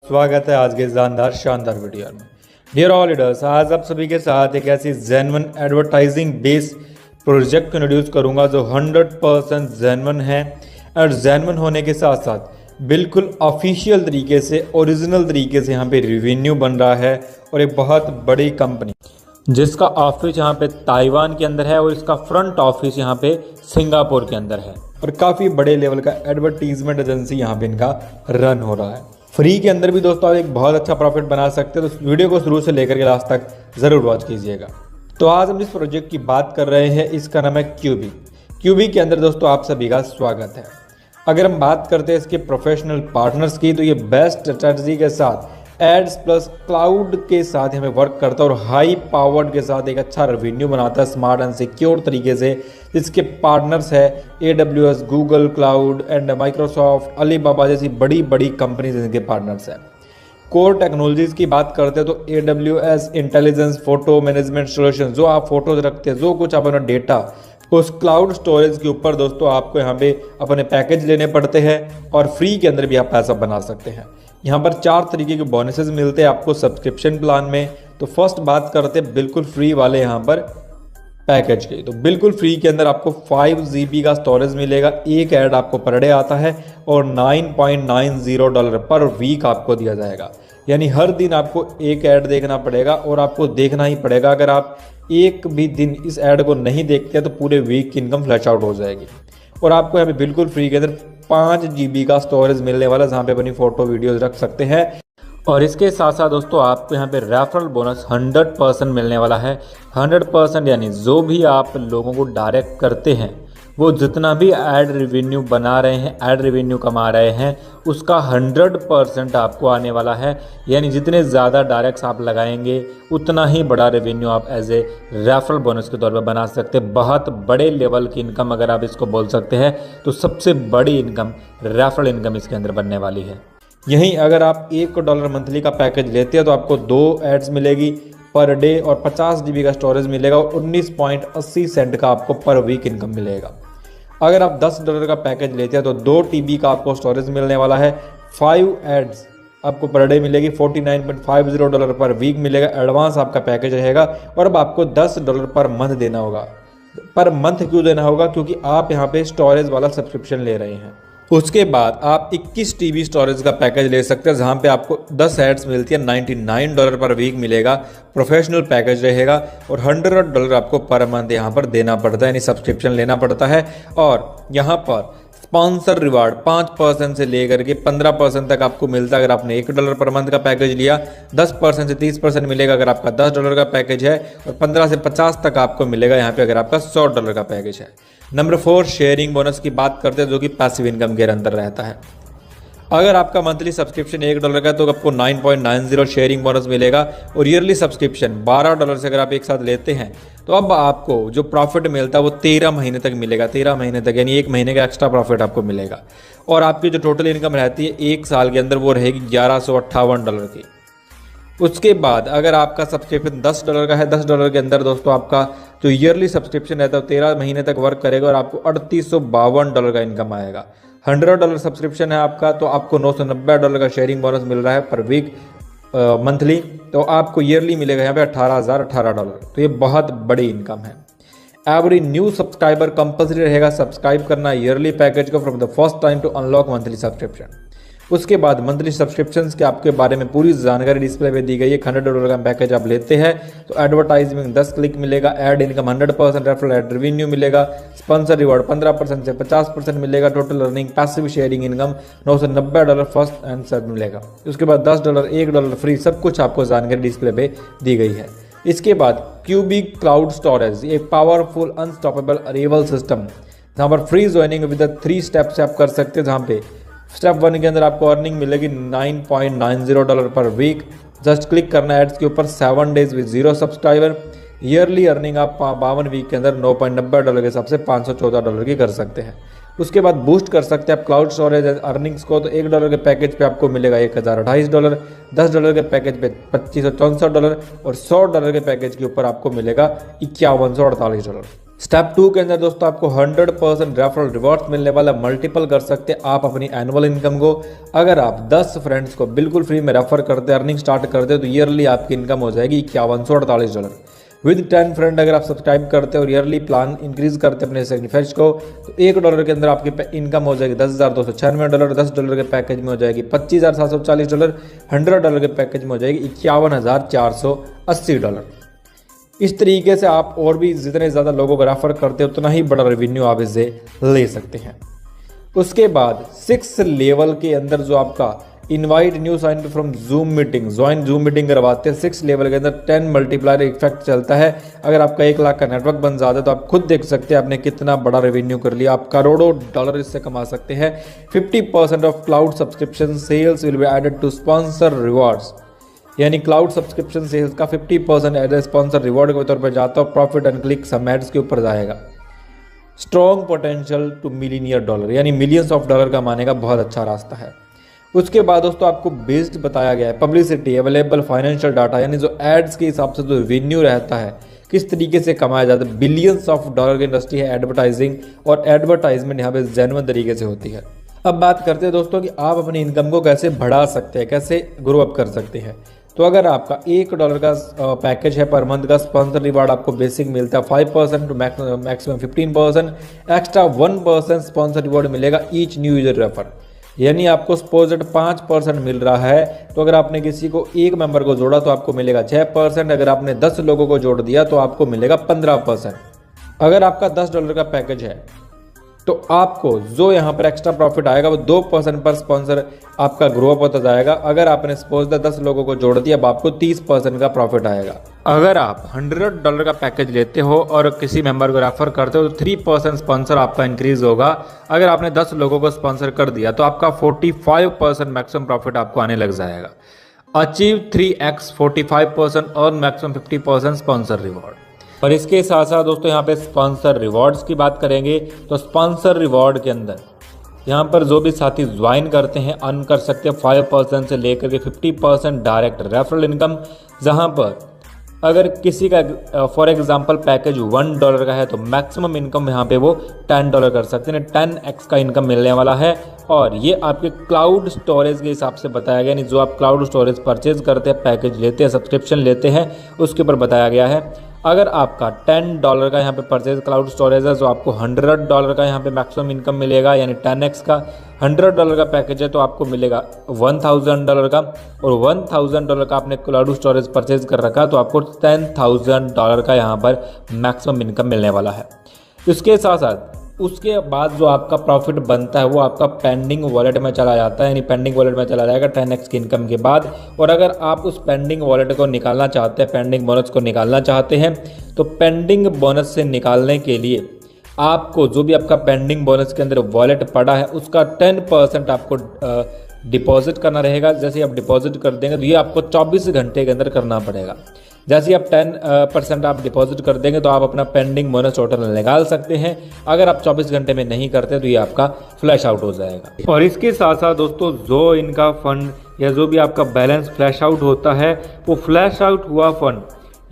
स्वागत है आज के शानदार वीडियो में। डियर ऑल लीडर्स, आज आप सभी के साथ एक ऐसी जेन्युइन एडवर्टाइजिंग बेस्ड प्रोजेक्ट को इंट्रोड्यूस करूंगा जो 100% जेन्युइन है और जेन्युइन होने के साथ साथ बिल्कुल ऑफिशियल तरीके से ओरिजिनल तरीके से यहाँ पे रेवेन्यू बन रहा है और एक बहुत बड़ी कंपनी जिसका ऑफिस यहाँ पे ताइवान के अंदर है और इसका फ्रंट ऑफिस यहाँ पे सिंगापुर के अंदर है और काफ़ी बड़े लेवल का एडवर्टीजमेंट एजेंसी यहाँ पे इनका रन हो रहा है। फ्री के अंदर भी दोस्तों आप एक बहुत अच्छा प्रॉफिट बना सकते हैं, तो वीडियो को शुरू से लेकर के लास्ट तक ज़रूर वॉच कीजिएगा। तो आज हम जिस प्रोजेक्ट की बात कर रहे हैं इसका नाम है क्यूबी के अंदर दोस्तों आप सभी का स्वागत है। अगर हम बात करते हैं इसके प्रोफेशनल पार्टनर्स की, तो ये बेस्ट स्ट्रेटजी के साथ एड्स प्लस क्लाउड के साथ हमें वर्क करता है और हाई पावर्ड के साथ एक अच्छा रेवेन्यू बनाता है स्मार्ट एंड सिक्योर तरीके से। इसके पार्टनर्स है AWS, Google cloud and Microsoft, Alibaba जैसी बड़ी बड़ी कंपनीज इनके पार्टनर्स हैं। कोर टेक्नोलॉजीज की बात करते हैं तो AWS intelligence photo management solution, जो आप फोटोज रखते हैं, जो कुछ अपना डेटा उस क्लाउड स्टोरेज के ऊपर दोस्तों आपको यहाँ पे अपने पैकेज लेने पड़ते हैं और फ्री के अंदर भी आप पैसा बना सकते हैं। यहाँ पर 4 तरीके के बोनसेस मिलते हैं आपको सब्सक्रिप्शन प्लान में। तो फर्स्ट बात करते हैं बिल्कुल फ्री वाले यहाँ पर पैकेज की। तो बिल्कुल फ्री के अंदर आपको 5 GB का स्टोरेज मिलेगा, एक ऐड आपको पर डे आता है और $9.90 पर वीक आपको दिया जाएगा। यानी हर दिन आपको एक ऐड देखना पड़ेगा और आपको देखना ही पड़ेगा। अगर आप एक भी दिन इस ऐड को नहीं देखते हैं तो पूरे वीक की इनकम फ्लैश आउट हो जाएगी। और आपको यहाँ पे बिल्कुल फ्री के अंदर 5 GB का स्टोरेज मिलने वाला, जहाँ पे अपनी फोटो वीडियोज रख सकते हैं। और इसके साथ साथ दोस्तों आपको यहाँ पे रेफरल बोनस 100% मिलने वाला है। 100% यानी जो भी आप लोगों को डायरेक्ट करते हैं, वो जितना भी ऐड रेवेन्यू बना रहे हैं, ऐड रेवेन्यू कमा रहे हैं, उसका 100% आपको आने वाला है। यानी जितने ज़्यादा डायरेक्ट्स आप लगाएंगे उतना ही बड़ा रेवेन्यू आप एज ए रेफरल बोनस के तौर पर बना सकते हैं। बहुत बड़े लेवल की इनकम अगर आप इसको बोल सकते हैं, तो सबसे बड़ी इनकम रेफरल इनकम इसके अंदर बनने वाली है। यहीं अगर आप $1 मंथली का पैकेज लेते हैं तो आपको 2 एड्स मिलेगी पर डे और 50 GB का स्टोरेज मिलेगा और 19.80 सेंट का आपको पर वीक इनकम मिलेगा। अगर आप $10 का पैकेज लेते हैं तो 2 TB का आपको स्टोरेज मिलने वाला है। 5 एड्स आपको पर डे मिलेगी, $49.50 पर वीक मिलेगा। एडवांस आपका पैकेज रहेगा और अब आपको $10 पर मंथ देना होगा। पर मंथ क्यों देना होगा? क्योंकि आप यहाँ पे स्टोरेज वाला सब्सक्रिप्शन ले रहे हैं। उसके बाद आप 21 TB स्टोरेज का पैकेज ले सकते हैं, जहाँ पे आपको 10 एड्स मिलती है, $99 पर वीक मिलेगा। प्रोफेशनल पैकेज रहेगा और $100 आपको पर मंथ यहाँ पर देना पड़ता है, यानी सब्सक्रिप्शन लेना पड़ता है। और यहाँ पर स्पॉन्सर रिवार्ड 5% से लेकर के 15% तक आपको मिलता है अगर आपने $1 पर मंथ का पैकेज लिया। 10% से 30% मिलेगा अगर आपका $10 का पैकेज है और 15 से 50 तक आपको मिलेगा यहाँ पे अगर आपका $100 का पैकेज है। नंबर 4 शेयरिंग बोनस की बात करते हैं, जो कि पैसिव इनकम के अंदर रहता है। अगर आपका मंथली सब्सक्रिप्शन $1 का है तो आपको 9.90 शेयरिंग बोनस मिलेगा और ईयरली सब्सक्रिप्शन $12 से अगर आप एक साथ लेते हैं तो अब आपको जो प्रॉफिट मिलता है वो 13 महीने तक मिलेगा। 13 महीने तक यानी 1 महीने का एक्स्ट्रा प्रॉफिट आपको मिलेगा। और आपकी जो टोटल इनकम रहती है 1 साल के अंदर वो रहेगी $1158 की। उसके बाद अगर आपका सब्सक्रिप्शन $10 का है, $10 के अंदर दोस्तों आपका जो ईयरली सब्सक्रिप्शन रहता है 13 महीने तक वर्क करेगा और आपको $3852 का इनकम आएगा। $100 सब्सक्रिप्शन है आपका तो आपको $990 का शेयरिंग बोनस मिल रहा है पर वीक मंथली। तो आपको ईयरली मिलेगा यहाँ पे $18,018। तो ये बहुत बड़ी इनकम है। एवरी न्यू सब्सक्राइबर कंपल्सरी रहेगा सब्सक्राइब करना ईयरली पैकेज को from the first time to unlock monthly subscription. उसके बाद मंथली सब्सक्रिप्शंस के आपके बारे में पूरी जानकारी डिस्प्ले पे दी गई है। $100 का पैकेज आप लेते हैं तो एडवर्टाइजमेंट 10 क्लिक मिलेगा, add income 100%, referral ad revenue मिलेगा, स्पॉन्सर रिवॉर्ड 15% से 50% मिलेगा, total earning passive sharing income $990 first and सब मिलेगा। उसके बाद $10, $1 फ्री, सब कुछ आपको जानकारी डिस्प्ले पे दी गई है। इसके बाद क्यूबी क्लाउड स्टोरेज, एक पावरफुल अनस्टॉपेबल अरेवल सिस्टम, जहाँ पर फ्री ज्वाइनिंग विद 3 स्टेप से आप कर सकते हैं। जहाँ पे स्टेप 1 के अंदर आपको अर्निंग मिलेगी $9.90 पर वीक। जस्ट क्लिक करना एड्स के ऊपर, 7 days with 0 subscriber. Yearly earning आप 52 वीक के अंदर $9.90 के हिसाब से $514 की कर सकते हैं। उसके बाद बूस्ट कर सकते हैं आप क्लाउड स्टोरेज अर्निंग्स को। तो $1 के पैकेज पे आपको मिलेगा $1028, $10 के पैकेज पे $2564 और $100 के पैकेज के ऊपर आपको मिलेगा $5148। स्टेप 2 के अंदर दोस्तों आपको 100% रेफरल रिवॉर्ड्स मिलने वाला, मल्टीपल कर सकते हैं आप अपनी एनुअल इनकम को। अगर आप 10 फ्रेंड्स को बिल्कुल फ्री में रेफर करते हैं, अर्निंग स्टार्ट करते हो, तो ईयरली आपकी इनकम हो जाएगी $5148। विद 10 फ्रेंड अगर आप सब्सक्राइब करते हो और ईयरली प्लान इंक्रीज करते हैं अपने सिग्निफाइज को, तो $1 के अंदर आपकी इनकम हो जाएगी $10,296, $10 के पैकेज में हो जाएगी $25,740, $100 के पैकेज में हो जाएगी $51,480। इस तरीके से आप और भी जितने ज़्यादा लोगों को रेफर करते हो उतना ही बड़ा रेवेन्यू आप इससे ले सकते हैं। उसके बाद 6 लेवल के अंदर जो आपका invite new sign from zoom meeting, join zoom meeting करवाते हैं। 6 लेवल के अंदर 10 मल्टीप्लायर इफेक्ट चलता है। अगर आपका 1 लाख का नेटवर्क बन जाता है तो आप खुद देख सकते हैं आपने कितना बड़ा रेवेन्यू कर लिया। आप करोड़ों डॉलर इससे कमा सकते हैं। 50% off cloud subscription sales will be added to sponsor rewards, यानी क्लाउड सब्सक्रिप्शन सेल्स का 50% एज ए स्पॉन्सर रिवॉर्ड के तौर पर जाता है। प्रॉफिट एंड क्लिक सब एड्स के ऊपर जाएगा। Strong potential to millionaire dollar, यानी मिलियंस ऑफ डॉलर कमाने का बहुत अच्छा रास्ता है। उसके बाद दोस्तों आपको बेस्ड बताया गया है पब्लिसिटी, अवेलेबल फाइनेंशियल डाटा, यानी जो एड्स के हिसाब से जो रेवेन्यू रहता है किस तरीके से कमाया जाता है। बिलियंस ऑफ डॉलर की इंडस्ट्री है एडवर्टाइजिंग, और एडवर्टाइजमेंट यहाँ पे जेन्युइन तरीके से होती है। अब बात करते हैं दोस्तों कि आप अपनी इनकम को कैसे बढ़ा सकते हैं, कैसे ग्रो अप कर सकते हैं। तो अगर आपका $1 का पैकेज है पर मंथ का, स्पॉन्सर रिवार्ड आपको बेसिक मिलता है 5% to maximum 15%, extra 1% sponsor reward मिलेगा ईच न्यू यूजर रेफर, यानी आपको सपोज 5% मिल रहा है। तो अगर आपने किसी को 1 मेंबर को जोड़ा तो आपको मिलेगा 6%, अगर आपने 10 लोगों को जोड़ दिया तो आपको मिलेगा 15%। अगर आपका $10 का पैकेज है तो आपको जो यहाँ पर एक्स्ट्रा प्रॉफिट आएगा वो 2% पर स्पॉन्सर आपका ग्रो अप होता जाएगा। अगर आपने सपोज 10 लोगों को जोड़ दिया अब आपको 30% का प्रॉफिट आएगा। अगर आप $100 का पैकेज लेते हो और किसी मेंबर को रेफर करते हो तो 3% स्पॉन्सर आपका इंक्रीज होगा। अगर आपने 10 लोगों को स्पॉन्सर कर दिया तो आपका 45% मैक्सिमम प्रॉफिट आपको आने लग जाएगा। अचीव 3x 45% और मैक्सिमम 50% स्पॉन्सर रिवॉर्ड। और इसके साथ साथ दोस्तों यहाँ पे स्पॉन्सर रिवॉर्ड्स की बात करेंगे तो स्पॉन्सर रिवॉर्ड के अंदर यहाँ पर जो भी साथी ज्वाइन करते हैं अर्न कर सकते हैं 5% से लेकर के 50% डायरेक्ट रेफरल इनकम। जहाँ पर अगर किसी का फॉर एग्जांपल पैकेज $1 का है तो मैक्सिमम इनकम यहाँ पे वो $10 कर सकते हैं, 10x का इनकम मिलने वाला है। और ये आपके क्लाउड स्टोरेज के हिसाब से बताया गया, यानी जो आप क्लाउड स्टोरेज परचेज करते हैं, पैकेज लेते हैं, सब्सक्रिप्शन लेते हैं, उसके ऊपर बताया गया है। अगर आपका $10 का यहाँ पे परचेज क्लाउड स्टोरेज है तो आपको $100 का यहाँ पे मैक्सिमम इनकम मिलेगा, यानी 10x का। $100 का पैकेज है तो आपको मिलेगा $1000 का, और $1000 का आपने क्लाउड स्टोरेज परचेज कर रखा तो आपको $10,000 का यहाँ पर मैक्सिमम इनकम मिलने वाला है। इसके साथ साथ उसके बाद जो आपका प्रॉफिट बनता है वो आपका पेंडिंग वॉलेट में चला जाता है, यानी पेंडिंग वॉलेट में चला जाएगा 10x की इनकम के बाद। और अगर आप उस पेंडिंग वॉलेट को निकालना चाहते हैं, पेंडिंग बोनस को निकालना चाहते हैं, तो पेंडिंग बोनस से निकालने के लिए आपको जो भी आपका पेंडिंग बोनस के अंदर वॉलेट पड़ा है उसका 10% आपको डिपॉजिट करना रहेगा। जैसे आप डिपॉजिट कर देंगे तो ये आपको 24 घंटे के अंदर करना पड़ेगा। जैसे आप 10% आप डिपॉजिट कर देंगे तो आप अपना पेंडिंग बोनस टोटल निकाल सकते हैं। अगर आप 24 घंटे में नहीं करते तो ये आपका फ्लैश आउट हो जाएगा। और इसके साथ साथ दोस्तों जो इनका फंड या जो भी आपका बैलेंस फ्लैश आउट होता है वो फ्लैश आउट हुआ फंड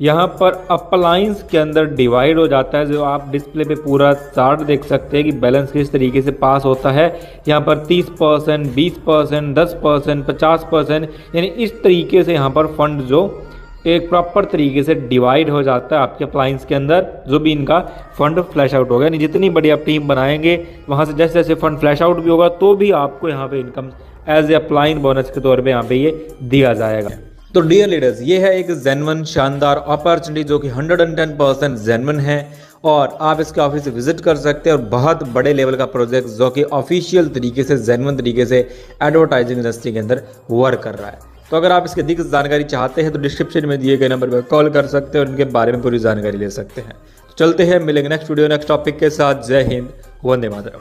यहाँ पर अप्लायंस के अंदर डिवाइड हो जाता है। जो आप डिस्प्ले पे पूरा चार्ट देख सकते हैं कि बैलेंस किस तरीके से पास होता है। यहाँ पर 30%, 20%, 10%, 50%, यानी इस तरीके से यहाँ पर फंड जो एक प्रॉपर तरीके से डिवाइड हो जाता है आपके अप्लायंस के अंदर, जो भी इनका फंड फ्लैश आउट होगा। यानी जितनी बड़ी आप टीम बनाएंगे वहाँ से जैसे जैसे फंड फ्लैश आउट भी होगा तो भी आपको यहाँ पे income as a upline bonus के तौर पे यहाँ पे ये दिया जाएगा। तो डियर लीडर्स, ये है एक जेन्युइन शानदार अपॉर्चुनिटी जो कि 110% जेन्युइन है, और आप इसके ऑफिस से विजिट कर सकते हैं। और बहुत बड़े लेवल का प्रोजेक्ट जो कि ऑफिशियल तरीके से जेन्युइन तरीके से एडवर्टाइजिंग इंडस्ट्री के अंदर वर्क कर रहा है। तो अगर आप इसकी अधिक जानकारी चाहते हैं तो डिस्क्रिप्शन में दिए गए नंबर पर कॉल कर सकते हैं और इनके बारे में पूरी जानकारी ले सकते हैं। तो चलते हैं, मिलेंगे नेक्स्ट वीडियो नेक्स्ट टॉपिक के साथ। जय हिंद, वंदे मातरम।